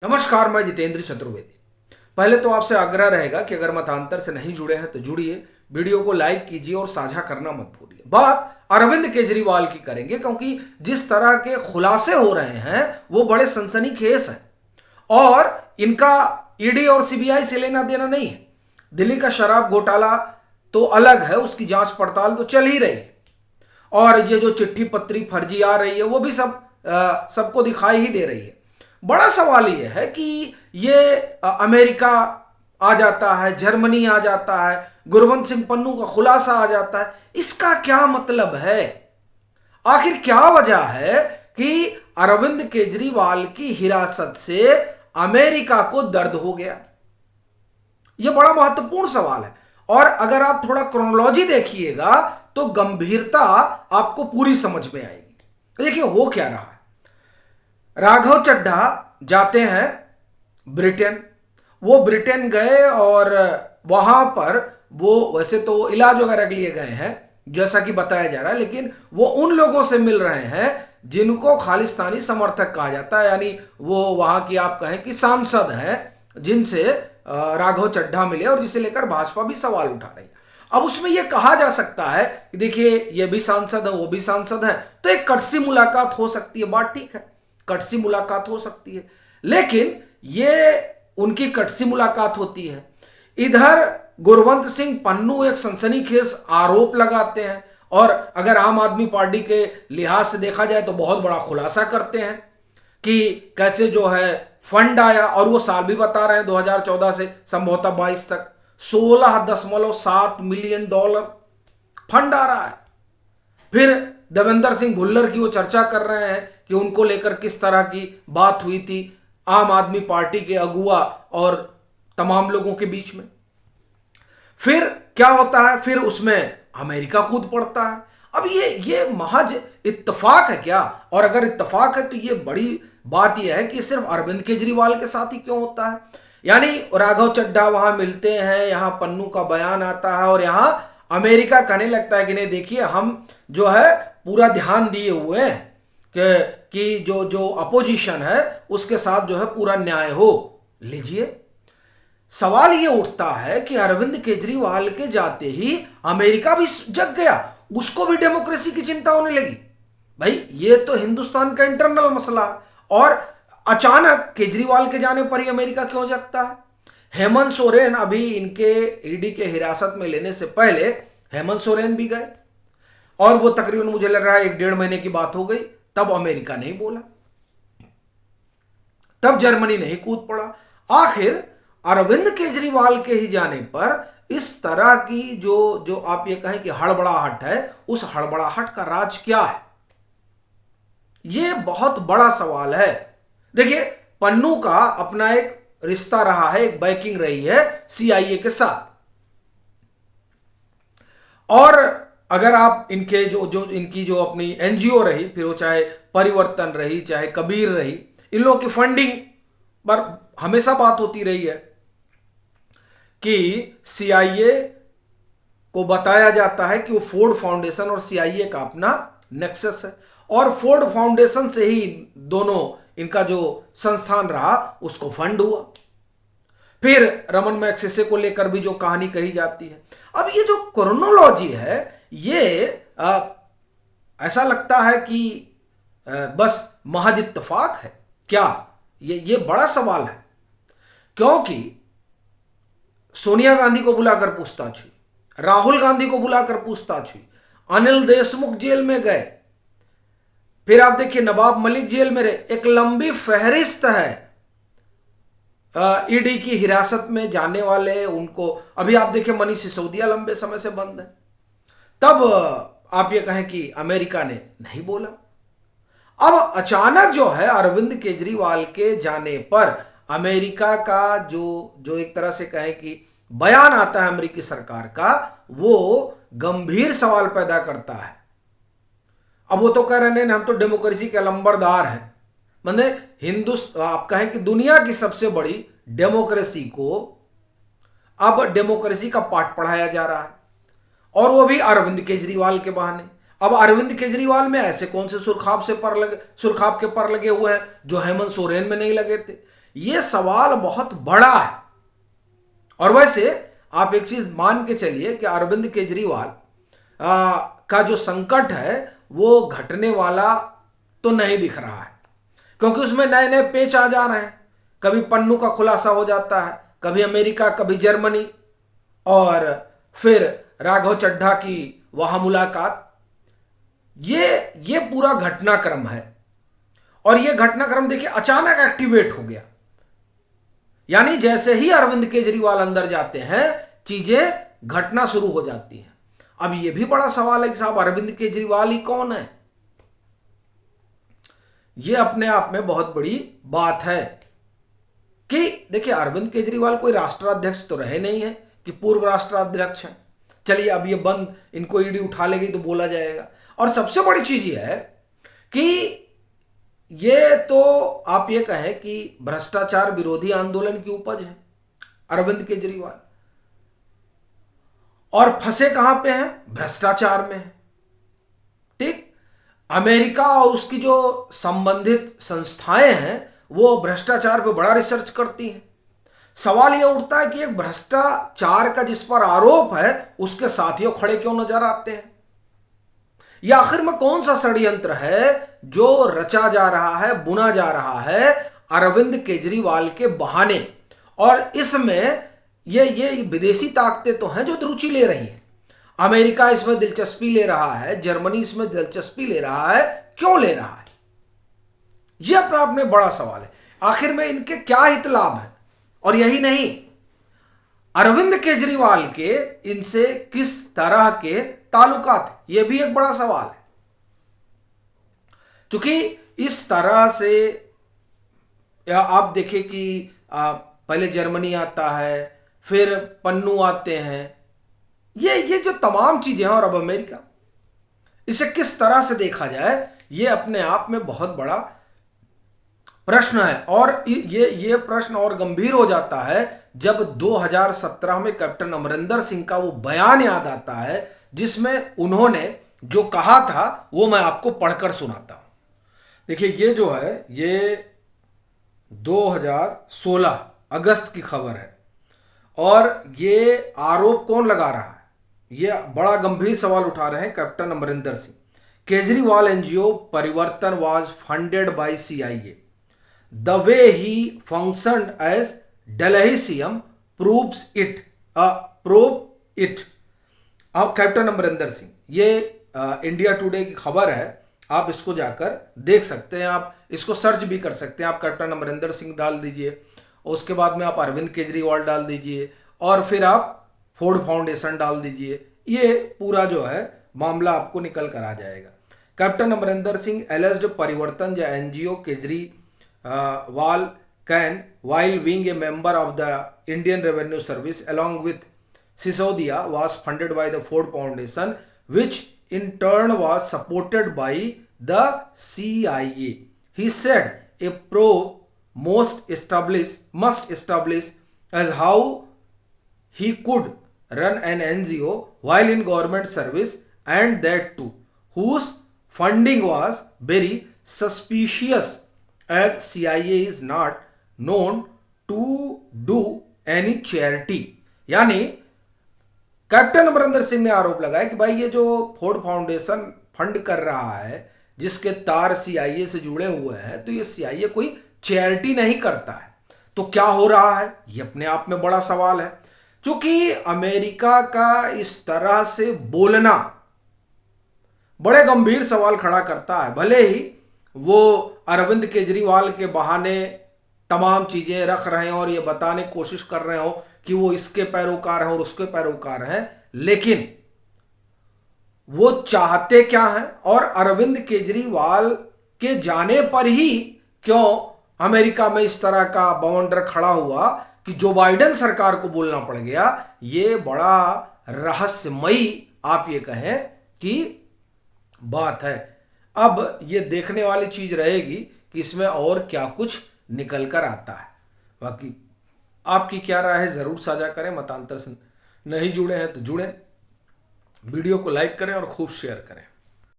नमस्कार, मैं जितेंद्र चतुर्वेदी। पहले तो आपसे आग्रह रहेगा कि अगर मतांतर से नहीं जुड़े हैं तो जुड़िए, वीडियो को लाइक कीजिए और साझा करना मत भूलिए। बात अरविंद केजरीवाल की करेंगे क्योंकि जिस तरह के खुलासे हो रहे हैं वो बड़े सनसनीखेज हैं और इनका ईडी और सीबीआई से लेना देना नहीं है। दिल्ली का शराब घोटाला तो अलग है, उसकी जांच पड़ताल तो चल ही रही है और ये जो चिट्ठी पत्री फर्जी आ रही है वो भी सबको दिखाई ही दे रही है। बड़ा सवाल ये है कि ये अमेरिका आ जाता है, जर्मनी आ जाता है, गुरवंत सिंह पन्नू का खुलासा आ जाता है, इसका क्या मतलब है? आखिर क्या वजह है कि अरविंद केजरीवाल की हिरासत से अमेरिका को दर्द हो गया? यह बड़ा महत्वपूर्ण सवाल है और अगर आप थोड़ा क्रोनोलॉजी देखिएगा तो गंभीरता आपको पूरी समझ में आएगी। देखिए हो क्या रहा है। राघव चड्ढा जाते हैं ब्रिटेन। वो ब्रिटेन गए और वहां पर वो वैसे तो इलाज वगैरह के लिए गए हैं जैसा कि बताया जा रहा है, लेकिन वो उन लोगों से मिल रहे हैं जिनको खालिस्तानी समर्थक कहा जाता है, यानी वो वहां की आप कहें कि सांसद हैं जिनसे राघव चड्ढा मिले और जिसे लेकर भाजपा भी सवाल उठा रही है। अब उसमें यह कहा जा सकता है कि देखिए ये भी सांसद है, वो भी सांसद है, तो एक कटसी मुलाकात हो सकती है। बात ठीक है, कटसी मुलाकात हो सकती है, लेकिन ये उनकी कटसी मुलाकात होती है। इधर गुरवंत सिंह पन्नू एक सनसनीखेज आरोप लगाते हैं और अगर आम आदमी पार्टी के लिहाज से देखा जाए तो बहुत बड़ा खुलासा करते हैं कि कैसे जो है फंड आया, और वो साल भी बता रहे हैं 2014 से संभवतः 22 तक $16.7 मिलियन फंड आ रहा है। फिर देवेंद्र सिंह भुल्लर की वो चर्चा कर रहे हैं कि उनको लेकर किस तरह की बात हुई थी आम आदमी पार्टी के अगुआ और तमाम लोगों के बीच में। फिर क्या होता है, फिर उसमें अमेरिका कूद पड़ता है। अब ये महज इत्तेफाक है क्या? और अगर इत्तेफाक है तो ये बड़ी बात यह है कि सिर्फ अरविंद केजरीवाल के साथ ही क्यों होता है? यानी राघव चड्ढा वहां मिलते हैं, यहां पन्नू का बयान आता है और यहां अमेरिका कहने लगता है कि नहीं देखिए हम जो है पूरा ध्यान दिए हुए हैं कि जो अपोजिशन है उसके साथ जो है पूरा न्याय हो। लीजिए, सवाल ये उठता है कि अरविंद केजरीवाल के जाते ही अमेरिका भी जग गया, उसको भी डेमोक्रेसी की चिंता होने लगी। भाई ये तो हिंदुस्तान का इंटरनल मसला है और अचानक केजरीवाल के जाने पर ही अमेरिका क्यों जगता है? हेमंत सोरेन अभी इनके ईडी के हिरासत में लेने से पहले हेमंत सोरेन भी गए और वो तकरीबन मुझे लग रहा है 1-1.5 महीने की बात हो गई, तब अमेरिका नहीं बोला, तब जर्मनी नहीं कूद पड़ा। आखिर अरविंद केजरीवाल के ही जाने पर इस तरह की जो आप ये कहें कि हड़बड़ाहट है, उस हड़बड़ाहट का राज क्या है? यह बहुत बड़ा सवाल है। देखिए, पन्नू का अपना एक रिश्ता रहा है, एक बैकिंग रही है सीआईए के साथ, और अगर आप इनके जो इनकी जो अपनी एनजीओ रही, फिर वो चाहे परिवर्तन रही चाहे कबीर रही, इन लोगों की फंडिंग पर हमेशा बात होती रही है कि सीआईए को बताया जाता है कि वो फोर्ड फाउंडेशन और सीआईए का अपना नेक्सस है और फोर्ड फाउंडेशन से ही दोनों इनका जो संस्थान रहा उसको फंड हुआ। फिर रमन मैग्सेसे को लेकर भी जो कहानी कही जाती है। अब ये जो क्रोनोलॉजी है ये ऐसा लगता है कि बस महज इत्तेफाक है क्या? ये बड़ा सवाल है, क्योंकि सोनिया गांधी को बुलाकर पूछताछ हुई, राहुल गांधी को बुलाकर पूछताछ हुई, अनिल देशमुख जेल में गए, फिर आप देखिए नवाब मलिक जेल में रहे। एक लंबी फहरिस्त है ईडी की हिरासत में जाने वाले। उनको अभी आप देखिए मनीष सिसोदिया लंबे समय से बंद है। तब आप ये कहें कि अमेरिका ने नहीं बोला। अब अचानक जो है अरविंद केजरीवाल के जाने पर अमेरिका का जो एक तरह से कहें कि बयान आता है अमेरिकी सरकार का, वो गंभीर सवाल पैदा करता है। अब वो तो कह रहे हैं हम तो डेमोक्रेसी के लंबरदार हैं, मतलब आप कहें कि दुनिया की सबसे बड़ी डेमोक्रेसी को अब डेमोक्रेसी का पाठ पढ़ाया जा रहा है और वो भी अरविंद केजरीवाल के बहाने। अब अरविंद केजरीवाल में ऐसे कौन से सुरखाब के पर लगे हुए हैं जो हेमंत सोरेन में नहीं लगे थे? ये सवाल बहुत बड़ा है। और वैसे आप एक चीज मान के चलिए कि अरविंद केजरीवाल का जो संकट है वो घटने वाला तो नहीं दिख रहा है, क्योंकि उसमें नए नए पेच आ जा रहे हैं। कभी पन्नू का खुलासा हो जाता है, कभी अमेरिका, कभी जर्मनी, और फिर राघव चड्ढा की वहां मुलाकात। ये पूरा घटनाक्रम है। और ये घटनाक्रम देखिए अचानक एक्टिवेट हो गया, यानी जैसे ही अरविंद केजरीवाल अंदर जाते हैं चीजें घटना शुरू हो जाती हैं। अब ये भी बड़ा सवाल है कि साहब अरविंद केजरीवाल ही कौन है। ये अपने आप में बहुत बड़ी बात है कि देखिए अरविंद केजरीवाल कोई राष्ट्राध्यक्ष तो रहे नहीं है कि पूर्व राष्ट्राध्यक्ष है। चलिए अब ये बंद, इनको ईडी उठा लेगी तो बोला जाएगा। और सबसे बड़ी चीज ये है कि ये तो आप ये कहें कि भ्रष्टाचार विरोधी आंदोलन की उपज है अरविंद केजरीवाल, और फंसे कहां पे हैं? भ्रष्टाचार में है। ठीक, अमेरिका और उसकी जो संबंधित संस्थाएं हैं वो भ्रष्टाचार पे बड़ा रिसर्च करती हैं। सवाल यह उठता है कि एक भ्रष्टाचार का जिस पर आरोप है उसके साथियों खड़े क्यों नजर आते हैं? यह आखिर में कौन सा षड्यंत्र है जो रचा जा रहा है, बुना जा रहा है अरविंद केजरीवाल के बहाने? और इसमें ये विदेशी ताकतें तो हैं जो रुचि ले रही हैं। अमेरिका इसमें दिलचस्पी ले रहा है, जर्मनी इसमें दिलचस्पी ले रहा है। क्यों ले रहा है? यह अपना आप में बड़ा सवाल है। आखिर में इनके क्या हित लाभ है? और यही नहीं, अरविंद केजरीवाल के इनसे किस तरह के ताल्लुकात, यह भी एक बड़ा सवाल है। क्योंकि इस तरह से आप देखें कि पहले जर्मनी आता है, फिर पन्नू आते हैं, ये जो तमाम चीजें हैं, और अब अमेरिका, इसे किस तरह से देखा जाए ये अपने आप में बहुत बड़ा प्रश्न है। और ये प्रश्न और गंभीर हो जाता है जब 2017 में कैप्टन अमरिंदर सिंह का वो बयान याद आता है जिसमें उन्होंने जो कहा था वो मैं आपको पढ़कर सुनाता हूं। देखिए ये जो है ये 2016 अगस्त की खबर है, और ये आरोप कौन लगा रहा है? ये बड़ा गंभीर सवाल उठा रहे हैं captain Amarinder Singh. Kejriwal NGO Parivartan was funded by CIA. The way he functioned as Delhi CM proves it. अब कैप्टन अमरिंदर सिंह, ये इंडिया टुडे की खबर है, आप इसको जाकर देख सकते हैं, आप इसको सर्च भी कर सकते हैं। आप कैप्टन अमरिंदर सिंह डाल दीजिए, उसके बाद में आप अरविंद केजरीवाल डाल दीजिए, और फिर आप फोर्ड फाउंडेशन डाल दीजिए। ये पूरा जो है मामला आपको निकल कर आ जाएगा। कैप्टन अमरिंदर सिंह एलिज्ड परिवर्तन या NGO Kejriwal can while being a member of the Indian Revenue Service along with Sisodia was funded by the Ford Foundation, which in turn was supported by the CIA. He said a probe must establish as how he could run an NGO while in government service, and that too whose funding was very suspicious, as CIA is not known to do any charity। यानी captain Amarinder Singh ने आरोप लगाया कि भाई ये जो Ford foundation fund कर रहा है जिसके तार सीआईए से जुड़े हुए हैं, तो ये सीआईए कोई चैरिटी नहीं करता है। तो क्या हो रहा है ये अपने आप में बड़ा सवाल है। क्योंकि अमेरिका का इस तरह से बोलना बड़े गंभीर सवाल खड़ा करता है। भले ही वो अरविंद केजरीवाल के बहाने तमाम चीजें रख रहे हैं और ये बताने की कोशिश कर रहे हो कि वो इसके पैरोकार हैं और उसके पैरोकार हैं, लेकिन वो चाहते क्या हैं? और अरविंद केजरीवाल के जाने पर ही क्यों अमेरिका में इस तरह का बवंडर खड़ा हुआ कि जो बाइडेन सरकार को बोलना पड़ गया? ये बड़ा रहस्यमयी आप ये कहें कि बात है। अब ये देखने वाली चीज रहेगी कि इसमें और क्या कुछ निकल कर आता है। बाकी आपकी क्या राय है जरूर साझा करें। मतांतर से नहीं जुड़े हैं तो जुड़ें, वीडियो को लाइक करें और खूब शेयर करें।